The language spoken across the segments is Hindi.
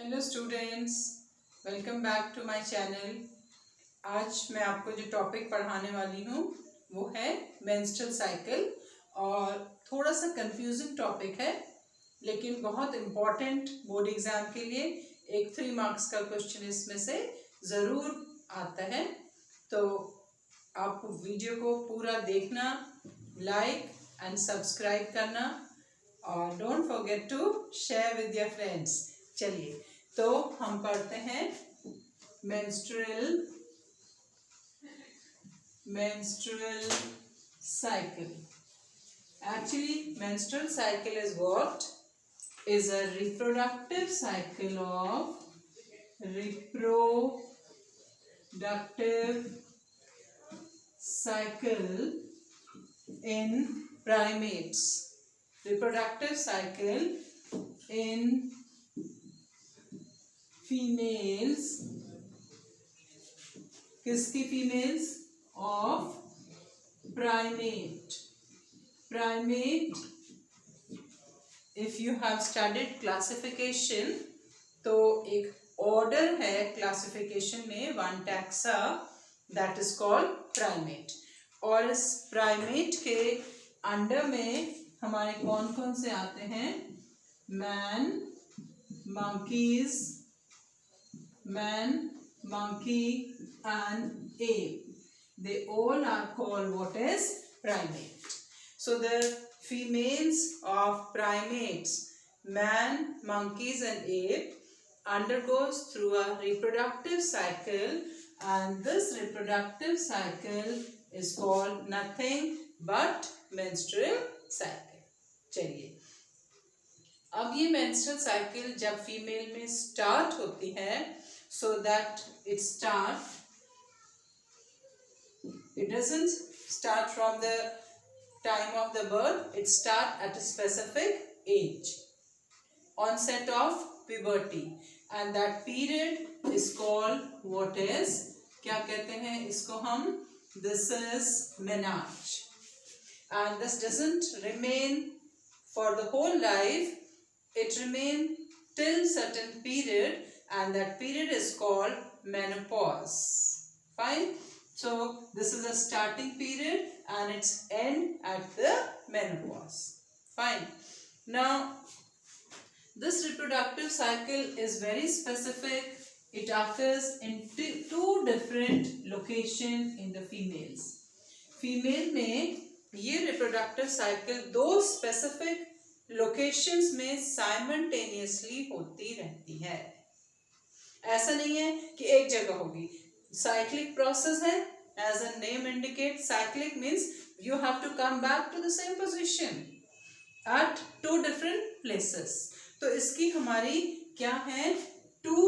Hello students, welcome back to my channel. आज मैं आपको जो टॉपिक पढ़ाने वाली हूँ वो है मेंस्ट्रुअल साइकिल और थोड़ा सा कंफ्यूजिंग टॉपिक है, लेकिन बहुत इम्पॉर्टेंट बोर्ड एग्ज़ाम के लिए। एक 3 मार्क्स का क्वेश्चन इसमें से ज़रूर आता है, तो आप वीडियो को पूरा देखना, लाइक एंड सब्सक्राइब करना और don't forget to share with your friends. चलिए तो हम पढ़ते हैं menstrual cycle. Actually, menstrual cycle is what? Is a reproductive cycle in primates. Reproductive cycle in females. किसकी females? Of primate. If you have studied classification, तो एक order है classification में, one taxa, that is called primate. और इस primate के अंडर में हमारे कौन कौन से आते हैं? man, monkey and ape. They all are called what is? Primate. So the females of primates, man, monkeys and ape, undergoes through a reproductive cycle, and this reproductive cycle is called nothing but menstrual cycle. चलिए, अब ये menstrual cycle जब फीमेल में स्टार्ट होती है, so that it doesn't start from the time of the birth, it starts at a specific age, onset of puberty, and that period is called what is? क्या कहते हैं इसको हम? This is menarche, and this doesn't remain for the whole life. It remains till certain period, and that period is called menopause. Fine. So this is a starting period and its end at the menopause. Fine. Now this reproductive cycle is very specific. It occurs in two different locations in the females. Female में ये reproductive cycle दो specific locations में simultaneously होती रहती है. ऐसा नहीं है कि एक जगह होगी. Cyclic process है. As the name indicates, cyclic means you have to come back to the same position at two different places. तो इसकी हमारी क्या है? two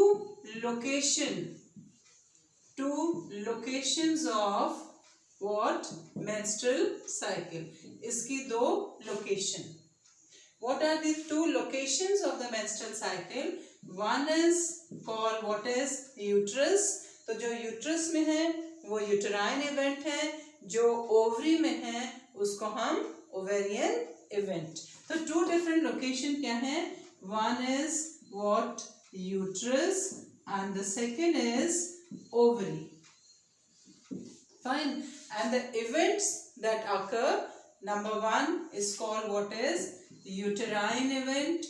locations of what? Menstrual cycle. इसकी दो location. What are the two locations of the menstrual cycle? One is called what is? Uterus. तो जो यूट्रस में है वो यूटेराइन इवेंट है, जो ओवरी में है उसको हम ओवेरियन इवेंट. तो टू डिफरेंट लोकेशन क्या है? One is what? Uterus and the second is ovary. Fine. And the events that occur, number one is called what is? uterine event.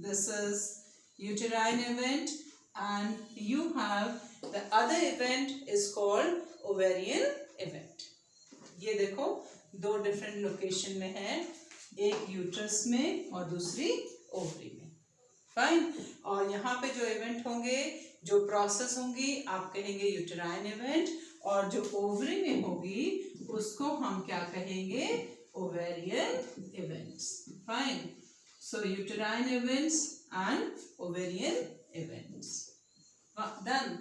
This is uterine event, and you have the other event is called ovarian event. ये देखो दो different location में है, एक uterus में और दूसरी ovary में. Fine. और यहाँ पे जो event होंगे, जो process होंगी, आप कहेंगे uterine event, और जो ovary में होगी उसको हम क्या कहेंगे? Ovarian events. Fine. So uterine events and ovarian events. Done.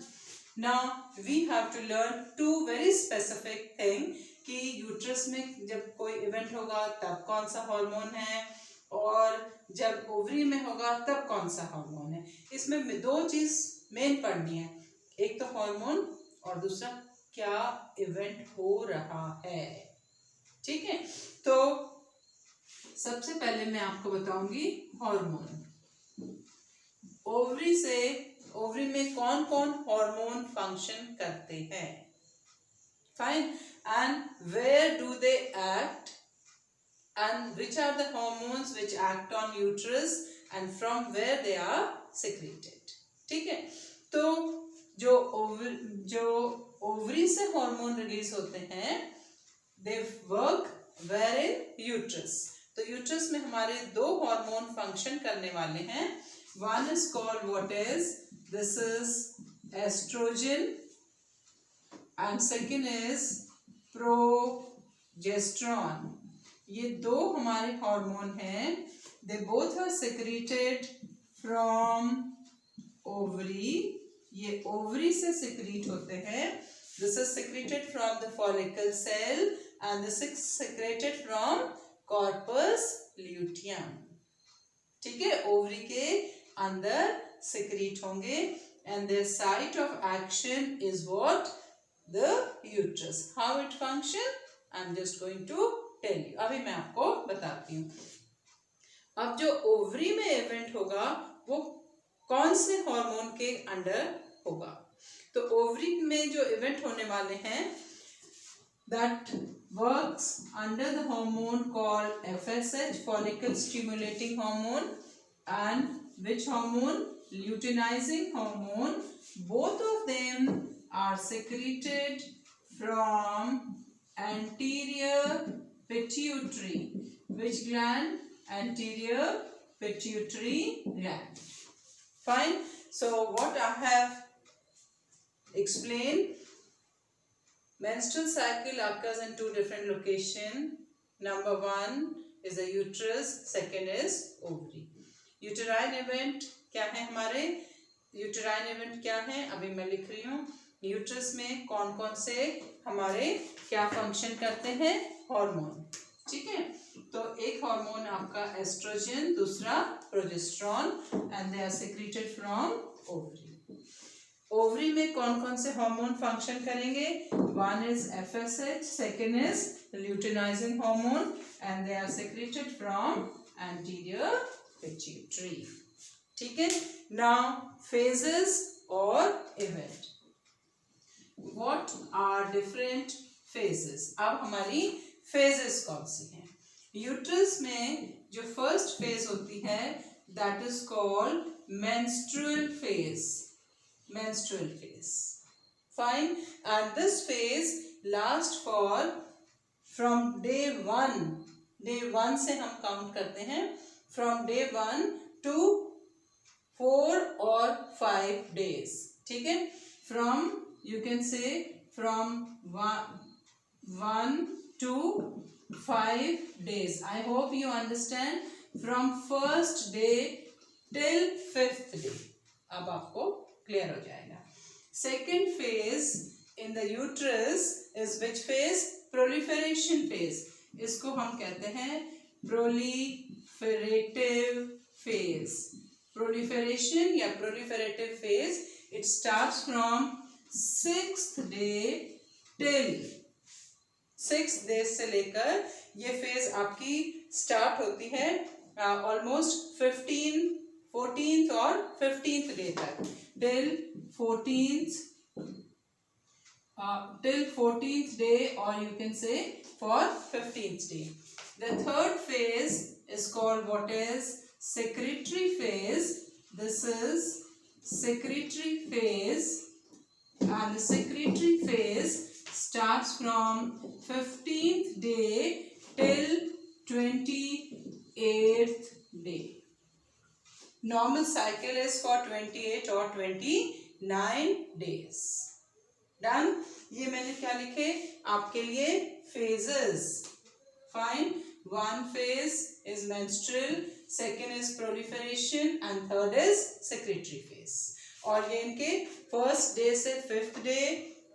Now we have to learn two very specific thing कि यूट्रस में जब कोई इवेंट होगा तब कौन सा हार्मोन है, और जब ओवरी में होगा तब कौन सा हार्मोन है. इसमें दो चीज मेन पढ़नी है, एक तो हार्मोन और दूसरा क्या इवेंट हो रहा है. ठीक है. तो सबसे पहले मैं आपको बताऊंगी हार्मोन. ओवरी में कौन कौन हार्मोन फंक्शन करते हैं. Fine. And where do they act and which are the hormones which act on uterus and from where they are secreted. ठीक है. तो जो ओवरी से हार्मोन रिलीज होते हैं, they work where in uterus. तो यूट्रस में हमारे दो हार्मोन फंक्शन करने वाले हैं. One is called what is, this is estrogen and second is progesterone. ये दो हमारे हार्मोन हैं. They both are secreted from ovary. ये ओवरी से सेक्रेट होते हैं. This is secreted from the follicle cell and this is secreted from corpus luteum. ठीक है. ओवरी के अंदर सेक्रेट होंगे and the site of action is what, the uterus. How it function I am just going to tell you. अभी मैं आपको बताती हूँ. अब जो ओवरी में इवेंट होगा वो कौन से हार्मोन के अंडर होगा. तो ओवरी में जो इवेंट होने वाले हैं, that works under the hormone called FSH, follicle stimulating hormone, and which hormone, luteinizing hormone. Both of them are secreted from anterior pituitary. Which gland? Anterior pituitary gland. Fine. So what I have explained, menstrual cycle occurs in two different locations. Number one is the uterus, second is ovary. Uterine event क्या है हमारे? Uterine event क्या है अभी मैं लिख रही हूँ. यूट्रस में कौन कौन से हमारे क्या फंक्शन करते हैं, हार्मोन. ठीक है. तो एक हार्मोन आपका एस्ट्रोजन, दूसरा progesterone and they are secreted from ovary. Ovary में कौन कौन से हार्मोन फंक्शन करेंगे? One is FSH, second is luteinising hormone and they are secreted from anterior pituitary. ठीक है. नाउ फेजेस और event. What are different phases? अब हमारी phases कौन सी हैं? यूट्रस में जो फर्स्ट फेज होती है that is called menstrual phase. Menstrual phase. Fine. And this phase lasts for from day 1. Day 1 से हम काउंट करते हैं. From day 1 to 4 or 5 days. ठीक है. From you can say from 1 to 5 days. I hope you understand. From first day till 5th day. अब आपको क्लियर हो जाएगा. Second phase in the uterus is which phase? Proliferation phase. इसको हम कहते हैं proliferative phase. Proliferation या proliferative phase, it starts from 6th day till 6th day से लेकर ये फेज आपकी स्टार्ट होती है ऑलमोस्ट 14th और 15th डे तक. till 14th day or you can say for 15th day. The third phase is called what is? Secretory phase. This is secretory phase. And the secretory phase starts from 15th day till 28th day. Normal cycle is for 28 or 29 days. Done? ये मैंने क्या लिखे आपके लिए? phases. Fine. One phase is menstrual, second is proliferation and third is secretory phase. और ये इनके फर्स्ट डे से 5th डे,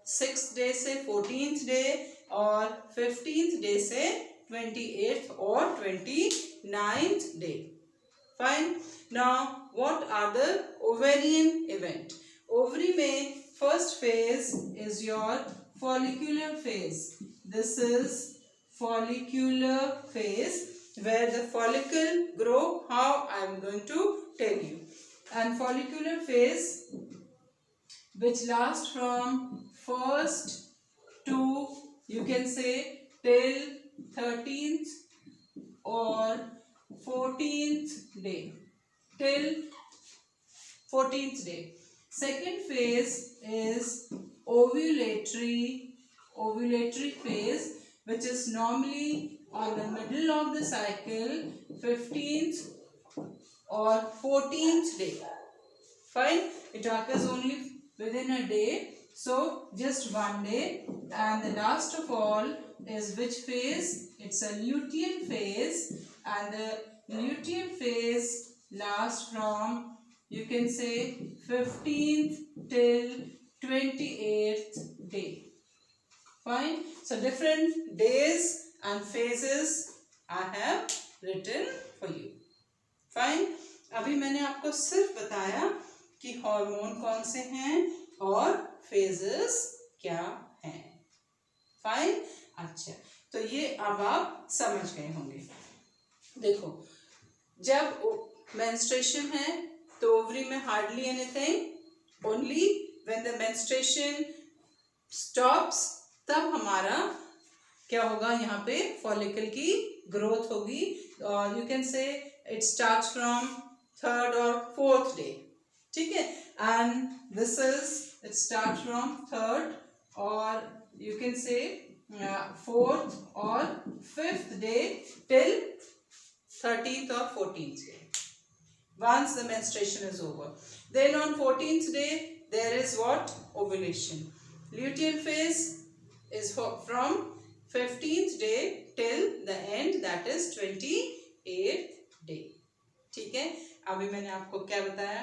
6th डे से 14th डे और 15th डे से 28th और 29th day. Fine. Now what are the ovarian event? Ovary में first phase is your follicular phase. This is follicular phase where the follicle grow. How I am going to tell you. and follicular phase, which lasts from first to, you can say, till 13th or 14th day, till 14th day. Second phase is ovulatory phase, which is normally on the middle of the cycle, 15th or 14th day. Fine, it occurs only within a day, so just one day. And the last of all is which phase? It's a luteal phase, and the luteal phase lasts from, you can say, 15th till 28th day. Fine, so different days and phases I have written for you. Fine, अभी मैंने आपको सिर्फ बताया कि हार्मोन कौन से हैं और फेजेस क्या हैं. फाइन, अच्छा, तो ये अब आप समझ गए होंगे. देखो, जब मेंस्ट्रुएशन है तो ओवरी में hardly anything, only when the menstruation stops, तब हमारा क्या होगा, यहाँ पे फॉलिकल की ग्रोथ होगी. और you can say it starts from 3rd or 4th day. ठीक है, and this is, it start from 3rd or you can say 4th or 5th day till 13th or 14th day. Once the menstruation is over, then on 14th day there is what? Ovulation. Luteal phase is from 15th day till the end, that is 28th day. ठीक है, अभी मैंने आपको क्या बताया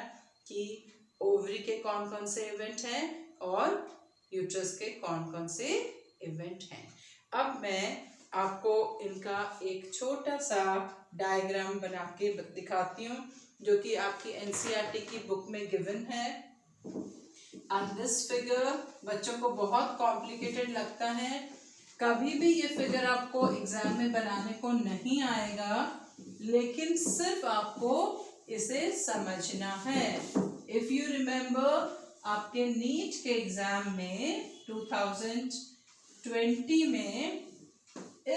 कि ओवरी के कौन कौन से इवेंट हैं और यूट्रस के कौन कौन से इवेंट हैं. अब मैं आपको इनका एक छोटा सा डायग्राम बना के दिखाती हूँ, जो कि आपकी NCERT की बुक में गिवन है. एंड दिस फिगर बच्चों को बहुत कॉम्प्लिकेटेड लगता है. कभी भी ये फिगर आपको एग्जाम में बनाने को नहीं आएगा, लेकिन सिर्फ आपको इसे समझना है. इफ यू रिमेम्बर, आपके नीट के एग्जाम में 2020 में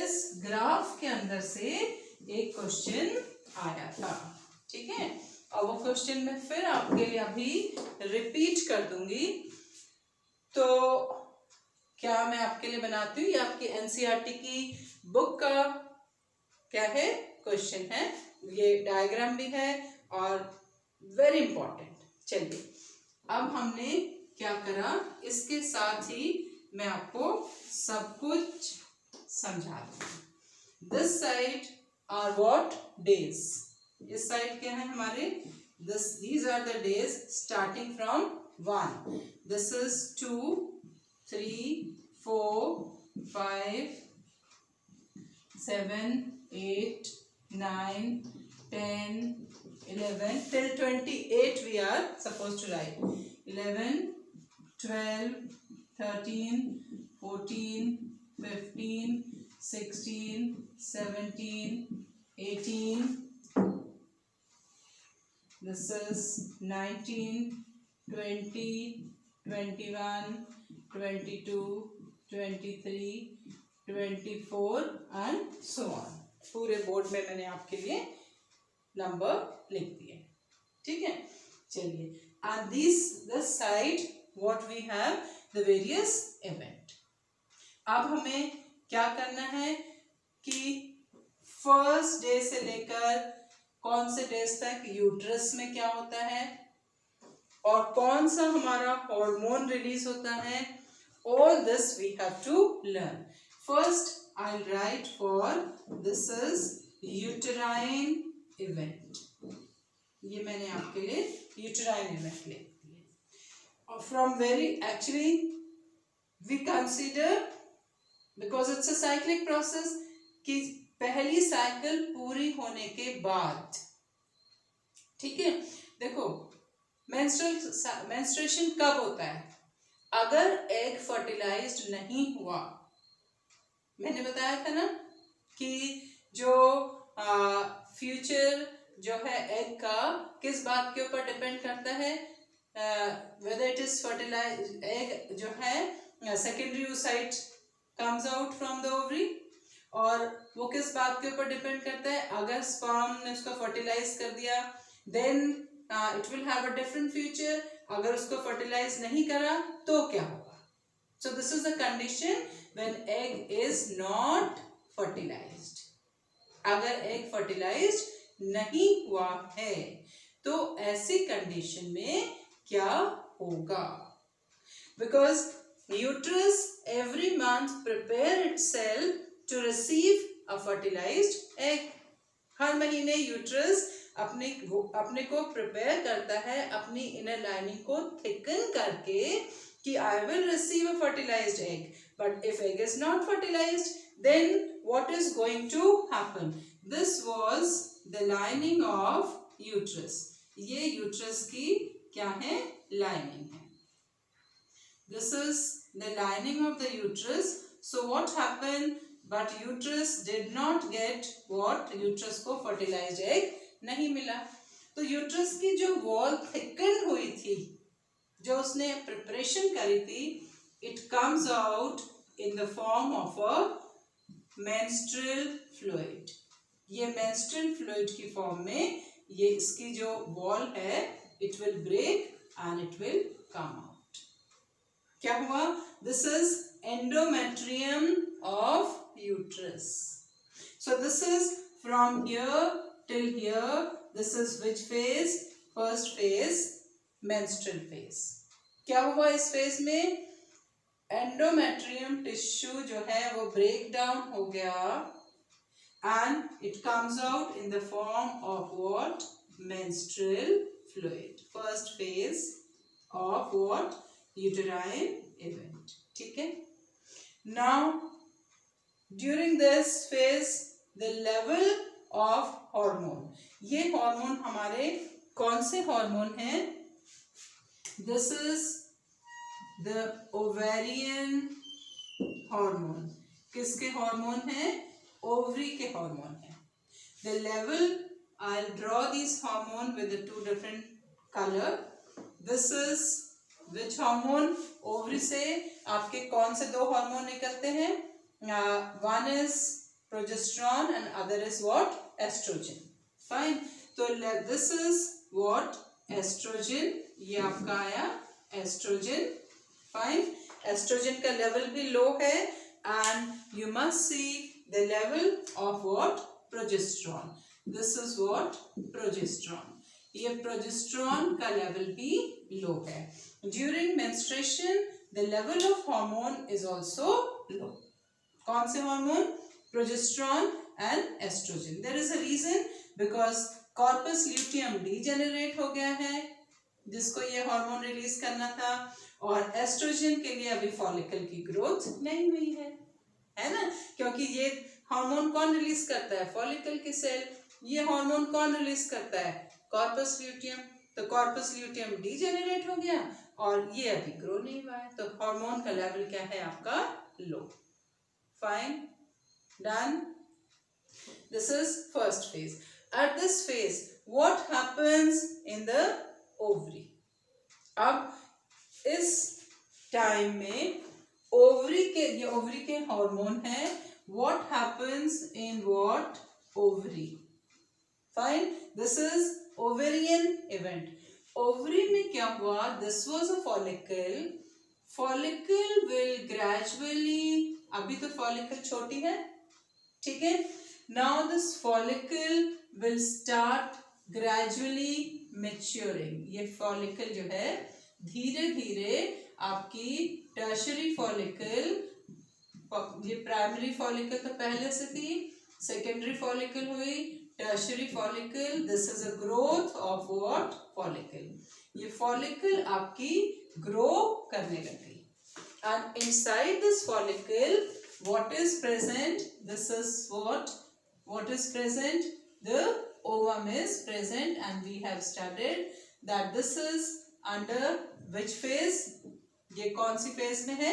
इस ग्राफ के अंदर से एक क्वेश्चन आया था. ठीक है, और वो क्वेश्चन मैं फिर आपके लिए अभी रिपीट कर दूंगी. तो क्या मैं आपके लिए बनाती हूँ, ये आपकी NCERT की बुक का क्या है, क्वेश्चन है. ये डायग्राम भी है और वेरी इंपॉर्टेंट. चलिए, अब हमने क्या करा, इसके साथ ही मैं आपको सब कुछ समझा दूंगी. This side are what? Days. इस साइड क्या है हमारे? these are the days starting from 1. This is 2, 3, 4, 5, 7, 8, 9, 10, 11 till 28 we are supposed to write. 11, 12, 13, 14, 15, 16, 17, 18. This is 19, 20, 21, 22, 23, 24 and so on. पूरे बोर्ड में मैंने आपके लिए नंबर लिख दिए. ठीक है, चलिए. And this side what we have, the various event. अब हमें क्या करना है कि फर्स्ट डे से लेकर कौन से डेज तक यूट्रस में क्या होता है और कौन सा हमारा हार्मोन रिलीज होता है. All this we have to learn. First I'll write for, this is uterine event. ये मैंने आपके लिए uterine event लिख दिया. From very, actually we consider, because it's a cyclic process, कि पहली साइकिल पूरी होने के बाद. ठीक है, देखो मेंस्ट्रुएशन कब होता है? अगर एग फर्टिलाइज्ड नहीं हुआ. मैंने बताया था ना कि जो फ्यूचर जो है एग का किस बात के ऊपर डिपेंड करता है, whether it is fertilized egg जो है secondary oocyte comes out from the ovary, और वो किस बात के ऊपर डिपेंड करता है, अगर स्पर्म ने उसको फर्टिलाइज कर दिया then it will have a different future, अगर उसको फर्टिलाइज नहीं करा तो क्या होगा. So this is the condition when egg is not fertilized. अगर एग फर्टिलाइज्ड नहीं हुआ है तो ऐसी कंडीशन में क्या होगा. Because uterus every month prepare itself to receive a fertilised egg. हर महीने यूट्रस अपने को प्रिपेयर करता है अपनी इनर लाइनिंग को थिकन करके कि I will receive a fertilised egg. But if egg is not fertilised then what is going to happen? This was the lining of uterus. ये uterus की क्या है, lining है. This is the lining of the uterus. So what happened? But uterus did not get what? Uterus को fertilized egg नहीं मिला. तो uterus की जो wall thicken हुई थी, जो उसने preparation करी थी, it comes out in the form of a menstrual fluid. ये menstrual fluid की फॉर्म में ये इसकी जो वॉल है it will break and it will come out. क्या हुआ? This is endometrium of uterus. So this is from here till here. This is which phase? First phase, menstrual phase. क्या हुआ इस फेज में? एंडोमेट्रियम टिश्यू जो है वो ब्रेक डाउन हो गया and it comes out in the form of what? Menstrual fluid. First phase of what? Uterine event. ठीक है. Now during this phase the level of hormone. ये हार्मोन हमारे कौन से हार्मोन हैं? This is the ovarian hormone. किसके हार्मोन है? ओवरी के हार्मोन है. The level, I'll draw these hormone with the two different color. This is which hormone? Ovary से आपके कौन से दो हार्मोन निकलते हैं? One is progesterone and other is what? Estrogen. Fine. तो this is what? Estrogen. ये आपका आया estrogen. Fine. Estrogen का लेवल भी लो है and you must see the level of what? Progesterone. This is what? Progesterone. ये progesterone का लेवल भी लो है. During menstruation the level of hormone is also low. कौन से hormone? Progesterone and estrogen. There is a reason because corpus luteum degenerate हो गया है जिसको ये हार्मोन रिलीज करना था, और एस्ट्रोजन के लिए अभी फॉलिकल की ग्रोथ नहीं हुई है ना, क्योंकि ये हार्मोन कौन रिलीज करता है? फॉलिकल की सेल. ये हार्मोन कौन रिलीज करता है? Corpus luteum. तो कॉर्पस ल्यूटियम डीजेनरेट हो गया और ये अभी ग्रो नहीं हुआ है, तो हार्मोन का लेवल क्या है आपका? Low. Fine. Done. This is first phase. At this phase what happens in the ovary? अब इस टाइम में ओवरी के, ये ओवरी के हार्मोन है. What happens in what? Ovary. Fine. This is ovarian event. Ovary में क्या हुआ? This was a follicle. Follicle will gradually, अभी तो फॉलिकल छोटी है, ठीक है. Now this follicle will start gradually maturing. ये फॉलिकल जो है धीरे धीरे आपकी टर्शरी फॉलिकल, ये प्राइमरी फॉलिकल तो पहले से थी, सेकेंडरी फॉलिकल हुई, tertiary follicle. This is a growth of what? Follicle. ये फॉलिकल आपकी ग्रो करने लगी and inside this follicle what is present? This is what is present? The ovum is present and we have studied that this is under which phase? ये कौन सी phase में है?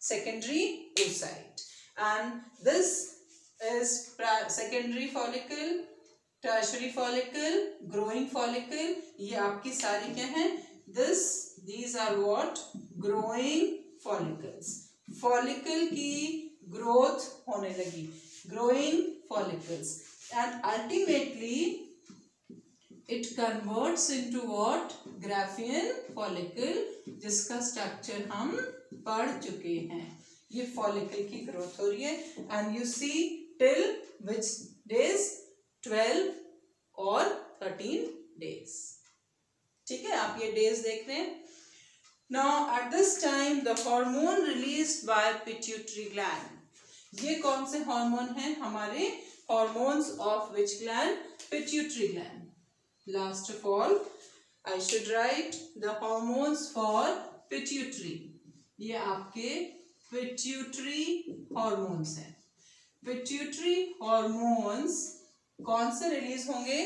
Secondary oocyte. And this is secondary follicle tertiary follicle, growing follicle, ये आपकी सारी क्या है, these are what, growing follicles. Follicle की ग्रोथ होने लगी, growing follicles, and ultimately it converts into what, Graafian follicle, जिसका स्ट्रक्चर हम पढ़ चुके हैं। ये फॉलिकल की ग्रोथ हो रही है, and you see till which days, 12 और 13 डेज। ठीक है, आप ये डेज देख रहे हैं। Now at this time the hormone released by pituitary gland, ये कौन से हार्मोन हैं हमारे, hormones of which gland, pituitary gland. Last of all I should write the hormones for pituitary, ये आपके पिट्यूटरी हार्मोन्स हैं। पिट्यूटरी हार्मोन्स कौन से रिलीज होंगे,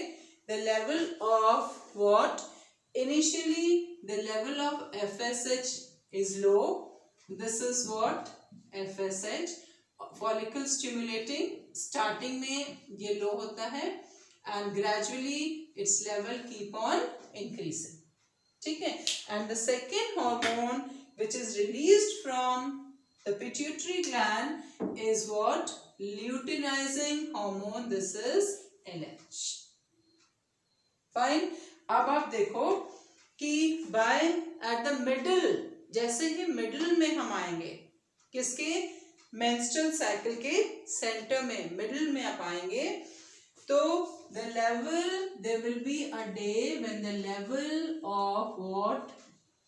the level of what, initially the level of FSH is low, this is what FSH, follicle stimulating, starting में ये लो होता है, and gradually it's level keep on increasing. ठीक है, and the second hormone which is released from the pituitary gland is what, luteinizing hormone, this is LH. Fine. अब आप देखो कि by at the middle, जैसे ही मिडल में हम आएंगे, किसके, menstrual cycle के सेंटर में, मिडल में आप आएंगे, तो the level, there will be a day when the level of what,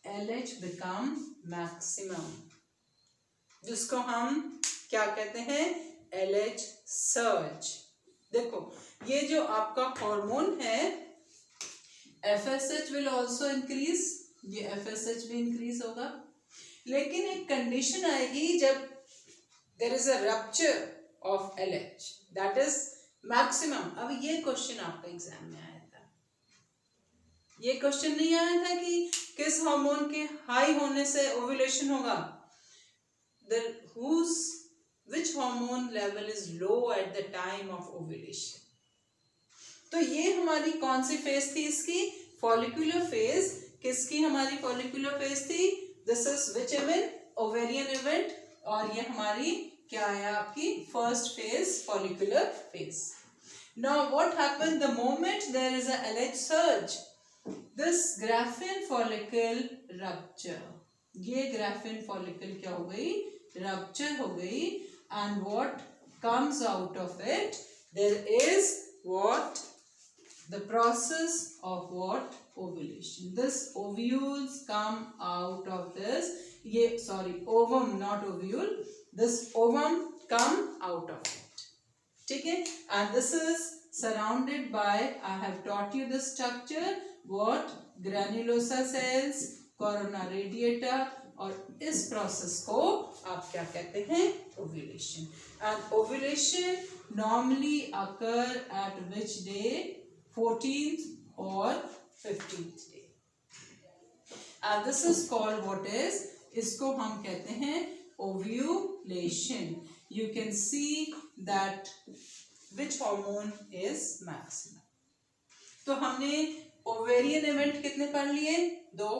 LH become maximum, जिसको हम क्या कहते हैं, LH surge। देखो ये जो आपका हार्मोन है, FSH will also increase, ये FSH भी इंक्रीज होगा, लेकिन एक कंडीशन आएगी जब there is a rupture of LH, that is maximum। अब ये क्वेश्चन आपका एग्जाम में आया था, ये क्वेश्चन नहीं आया था कि किस हार्मोन के हाई होने से ओव्यूलेशन होगा, which hormone level is low at the time of ovulation। तो ये हमारी कौन सी फेज थी इसकी, फॉलिकुलर फेज। किसकी हमारी फॉलिकुलर फेज थी, this is which event, ovarian event, और ये हमारी क्या है आपकी first phase, follicular phase. Now what happened the moment there is a LH surge, this Graafian follicle rupture, ये ग्राफियन फॉलिकल क्या हो गई, रप्चर हो गई, and what comes out of it, there is what, the process of what, ovulation, this ovules come out of this, ye sorry ovum not ovule, this ovum come out of it। ठीक है, and this is surrounded by, I have taught you the structure, what, granulosa cells, corona radiata, और इस प्रोसेस को आप क्या कहते हैं, ovulation। and ovulation normally occur at which day, 14th or 15th day, and this is called what is, इसको हम कहते हैं ovulation। You can see that which hormone is maximum। तो हमने ओवेरियन इवेंट कितने पढ़ लिए, 2।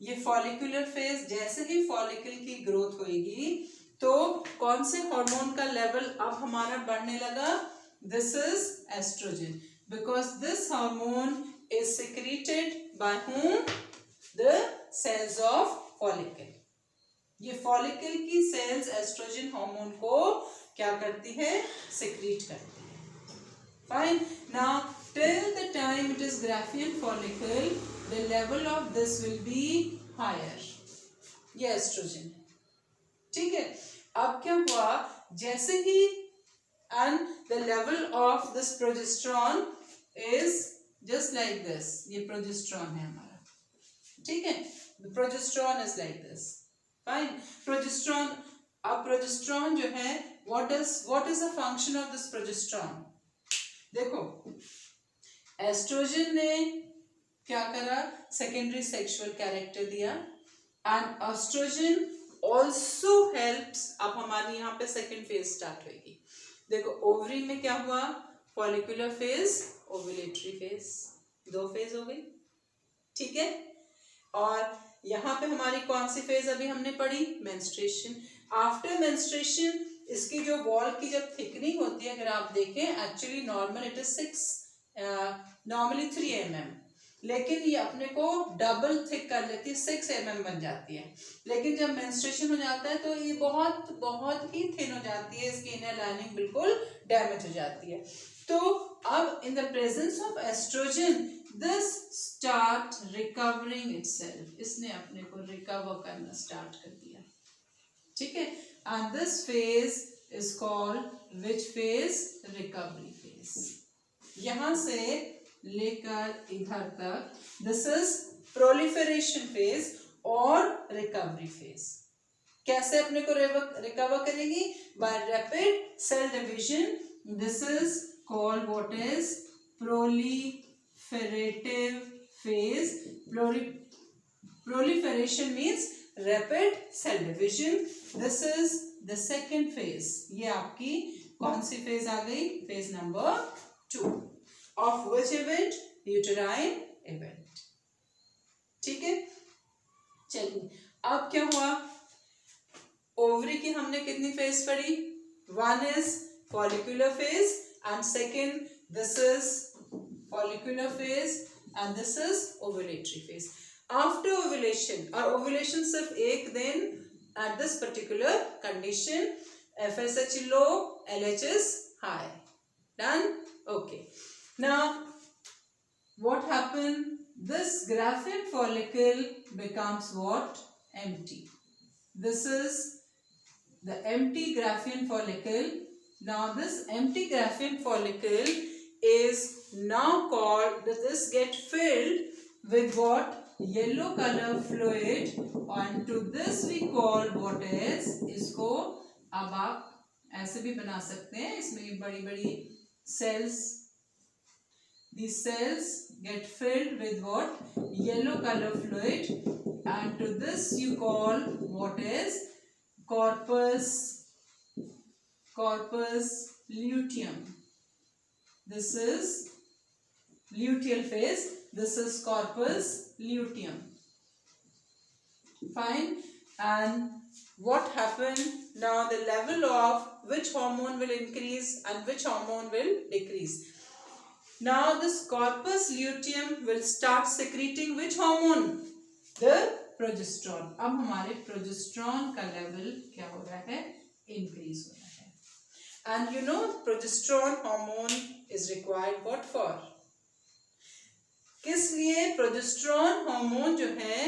ये फॉलिकुलर फेज, जैसे ही फॉलिकल की ग्रोथ होगी तो कौन से हार्मोन का लेवल अब हमारा बढ़ने लगा, this is oestrogen, because this hormone is secreted by whom, the cells of follicle। ये फॉलिकल की सेल्स एस्ट्रोजन हार्मोन को क्या करती है, secrete करती है। Fine, now till the time it is graphian follicle, the level of this will be higher, ये एस्ट्रोजन है। ठीक है, अब क्या हुआ, जैसे ही and the level of this progesterone is just like this, ये progesterone है हमारा, ठीक है, the progesterone is like this। fine, progesterone, अब progesterone जो है, what is the function of this progesterone, देखो एस्ट्रोजन ने क्या करा, सेकेंडरी सेक्सुअल कैरेक्टर दिया, एंड एस्ट्रोजन ऑल्सो हेल्प्स, अब हमारी यहाँ पे सेकेंड फेज स्टार्ट होगी। देखो ओवरी में क्या हुआ, follicular phase, ovulatory phase, 2 phase हो गई, ठीक है। और यहाँ पे हमारी कौन सी फेज अभी हमने पढ़ी, मेंस्ट्रुएशन। आफ्टर मेंस्ट्रुएशन इसकी जो वॉल की जब थिकनिंग होती है, अगर आप देखें, actually normal it is 3 mm, लेकिन ये अपने को डबल थिक कर लेती है, 6 mm बन जाती है। लेकिन जब मेंस्ट्रुएशन हो जाता है तो ये बहुत बहुत ही थिन हो जाती है, इसकी इनर लाइनिंग बिल्कुल डैमेज हो जाती है। तो अब in the presence of oestrogen this start recovering itself, इसने अपने को रिकवर करना स्टार्ट कर दिया, ठीक है। And this phase is called which phase, recovery phase. यहां से लेकर इधर तक दिस इज प्रोलिफरेशन फेज और रिकवरी फेज। कैसे अपने को रिकवर करेगी, by rapid cell division. This is called what is proliferative phase. Proliferation means rapid cell division. This is the second phase. ये आपकी कौन सी फेज आ गई, phase number 2 of which event, uterine event, ठीक है। चलिए अब क्या हुआ, ओवरी की हमने कितनी फेज पढ़ी, 1 is follicular phase and second this is follicular phase and this is ovulatory phase. After ovulation, और ovulation सिर्फ एक दिन, at this particular condition FSH low, LH is high. Done? Okay. Now, what happened? This graphene follicle becomes what? Empty. This is the empty graphene follicle. Now, this empty graphene follicle is now called, this get filled with what? Yellow color fluid. And to this we call what is, इसको अब आप ऐसे भी बना सकते हैं, इसमें बड़ी बड़ी cells, these cells get filled with what? Yellow color fluid, and to this you call what is corpus luteum. This is luteal phase. This is corpus luteum. Fine. And what happened now, the level of which hormone will increase and which hormone will decrease. Now this corpus luteum will start secreting which hormone, the progesterone. अब हमारे progesterone का level क्या हो रहा है, increase हो रहा है। And you know progesterone hormone is required what for? किस लिए progesterone hormone जो है,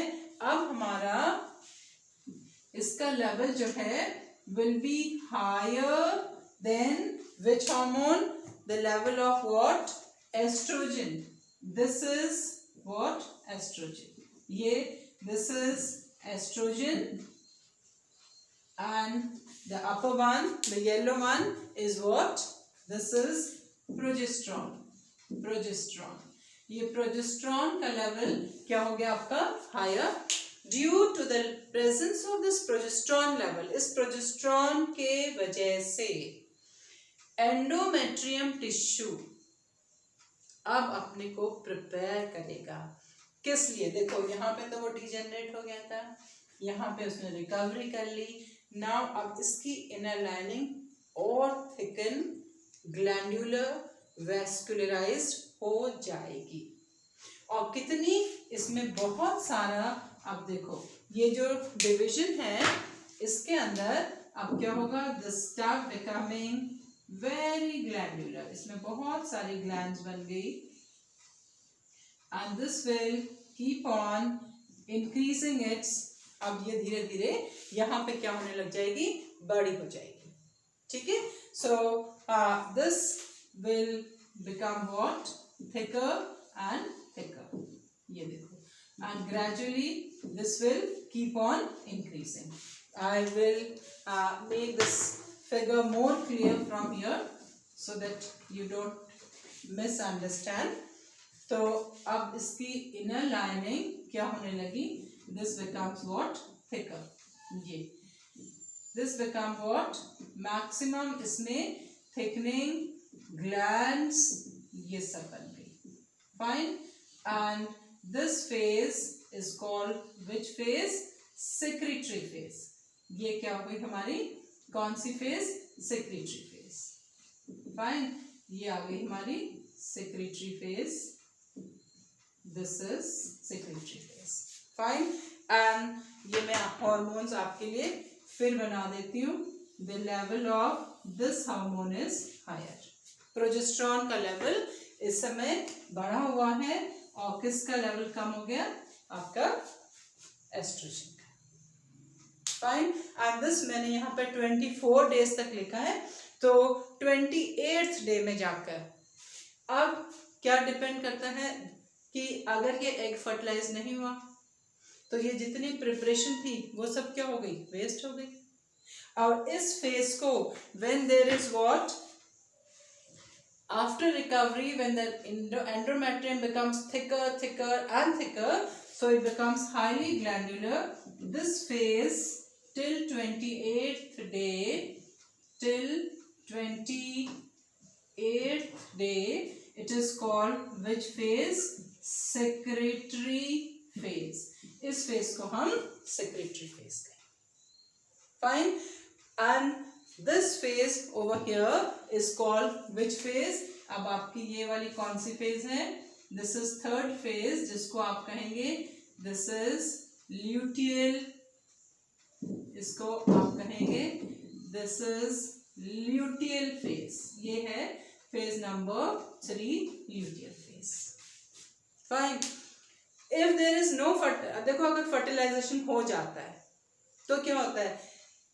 अब हमारा इसका level जो है will be higher than which hormone, the level of what? Estrogen. This is what? Estrogen. ये this is estrogen, and the upper one, the yellow one, is what? This is progesterone. Progesterone. ये progesterone का level क्या हो गया आपका, higher, due to the presence of this progesterone level. इस progesterone के वजह से endometrium tissue अब अपने को प्रिपेयर करेगा, किस लिए, देखो यहाँ पे तो वो डिजेनरेट हो गया था, यहाँ पे उसने रिकवरी कर ली। नाउ अब इसकी इनर लाइनिंग और थिकन, ग्लैंडुलर वेस्कुलराइज्ड हो जाएगी। और कितनी, इसमें बहुत सारा, अब देखो ये जो डिवीजन है इसके अंदर अब क्या होगा, this start becoming very glandular, इसमें बहुत सारी ग्लैंड्स बन गई, and this will keep on increasing its. अब ये धीरे धीरे यहाँ पे क्या होने लग जाएगी, बड़ी हो जाएगी, ठीक है। So this will become what, thicker and thicker, ये देखो, and gradually this will keep on increasing. I will make this figure more clear from here so that you don't misunderstand. तो अब इसकी inner lining क्या होने लगी, this becomes what, thicker, ये this become what, maximum इसमें thickening ग्लैंड्स ये सब बन गई. Fine. And this phase is called which phase? Secretory phase. ये क्या हो गई हमारी कौन सी फेज? Secretory phase. फाइन. ये आ गई हमारी secretory phase. This is secretory phase. Fine. And ये मैं हॉर्मोन्स आपके लिए फिर बना देती हूँ. The level of this hormone is higher. Progesterone का लेवल इस समय बढ़ा हुआ है और किसका लेवल कम हो गया? आपका एस्ट्रोजन का. फाइन. एंड दिस मैंने यहाँ पे 24 डेज तक लिखा है. तो 28th डे में जाकर अब क्या डिपेंड करता है कि अगर ये एग फर्टिलाइज नहीं हुआ तो ये जितनी प्रिपरेशन थी वो सब क्या हो गई? वेस्ट हो गई. और इस फेज को when there is what? After recovery when the endometrium becomes thicker thicker and thicker, so it becomes highly glandular. This phase till 28th day, till 28th day, it is called which phase? Secretory phase. इस फेज को हम secretory phase कहें. Fine. And this phase over here is called which phase? अब आपकी ये वाली कौन सी फेज है? This is third phase जिसको आप कहेंगे this is luteal. इसको आप कहेंगे this is luteal phase. ये है phase number 3, luteal phase. Fine. If there is no देखो अगर फर्टिलाइजेशन हो जाता है तो क्या होता है?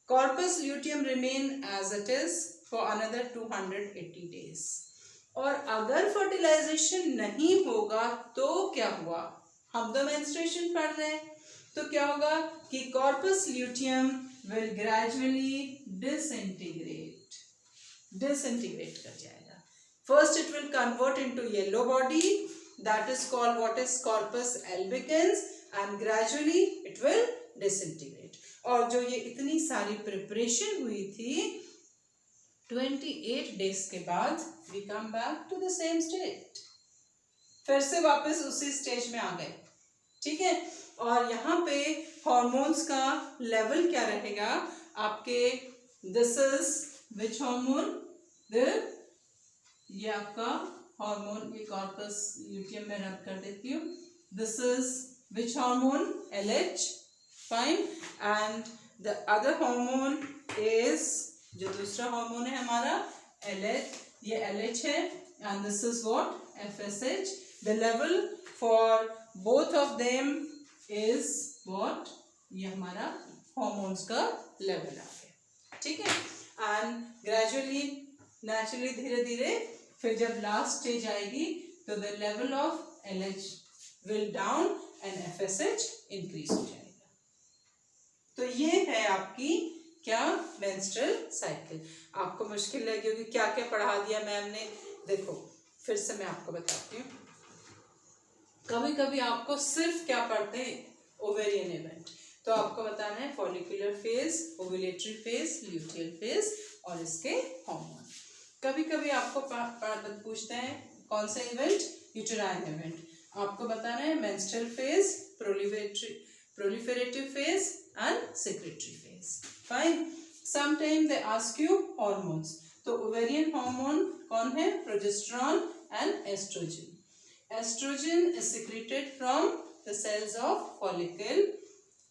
Corpus luteum remain as it is for another 280 days. और अगर फर्टिलाइजेशन नहीं होगा तो क्या हुआ? हम तो मेंस्ट्रुएशन पढ़ रहे हैं तो क्या होगा कि corpus luteum will gradually disintegrate कर जाएगा. First it will convert into yellow body. That is called what is corpus albicans and gradually it will disintegrate. और जो ये इतनी सारी प्रिपरेशन हुई थी 28 डेज के बाद we come back to the same state. फिर से वापस उसी स्टेज में आ गए. ठीक है. और यहाँ पे हॉर्मोन्स का लेवल क्या रहेगा आपके? This is which hormone? ये आपका हार्मोन, ये कॉर्पस ल्यूटियम में रब कर देती हूँ. This is which hormone? LH. Fine. And the other hormone is, जो दूसरा हार्मोन है हमारा LH, ये LH है. And this is what? FSH. The level for both of them is what? ये हमारा हार्मोन्स का लेवल आ गया. ठीक है. एंड ग्रेजुअली नेचुरली धीरे धीरे फिर जब लास्ट स्टेज आएगी तो the level of LH will down and FSH increase हो जाएगा. तो ये है आपकी क्या? Menstrual cycle. आपको मुश्किल लगी होगी क्या क्या पढ़ा दिया मैम ने. देखो फिर से मैं आपको बताती हूँ. कभी कभी आपको सिर्फ क्या पढ़ते हैं? Ovarian event. तो आपको बताना है follicular phase, ovulatory phase, luteal phase और इसके हार्मोन. कभी कभी आपको पूछते हैं कौन सा इवेंट? Uterine event. आपको बताना है menstrual phase, proliferative phase and secretory phase. Fine. Sometime they ask you hormones. तो ओवेरियन हार्मोन कौन है? Progesterone and oestrogen. Oestrogen is secreted from the cells of follicle.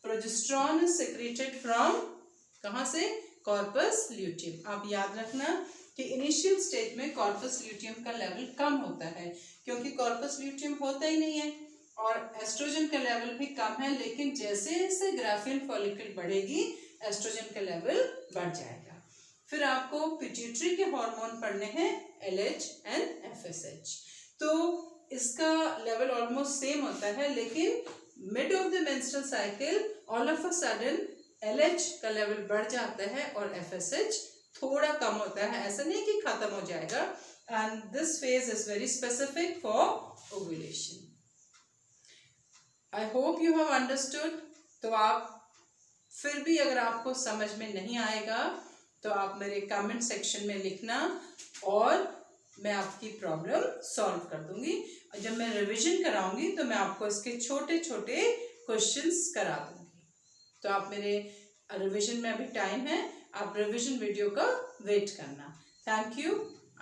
Progesterone is secreted from कहाँ से? Corpus luteum. आप याद रखना कि इनिशियल स्टेज में कॉर्पस ल्यूटियम का लेवल कम होता है क्योंकि कॉर्पस ल्यूटियम होता ही नहीं है और एस्ट्रोजन का लेवल भी कम है. लेकिन जैसे जैसे ग्राफियन फॉलिकल बढ़ेगी एस्ट्रोजन का लेवल बढ़ जाएगा. फिर आपको पिट्यूटरी के हार्मोन पढ़ने हैं LH एंड FSH. तो इसका लेवल ऑलमोस्ट सेम होता है लेकिन mid of the menstrual cycle all of a sudden LH का लेवल बढ़ जाता है और FSH थोड़ा कम होता है. ऐसा नहीं कि खत्म हो जाएगा. And this phase is very specific for ovulation. I hope you have understood. तो आप फिर भी अगर आपको समझ में नहीं आएगा तो आप मेरे कमेंट सेक्शन में लिखना और मैं आपकी प्रॉब्लम सॉल्व कर दूंगी। और जब मैं रिवीजन कराऊंगी तो मैं आपको इसके छोटे छोटे क्वेश्चंस करा दूंगी। तो आप मेरे रिवीजन में अभी टाइम है, आप रिवीजन वीडियो का वेट करना। Thank you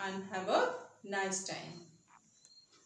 and have a nice time.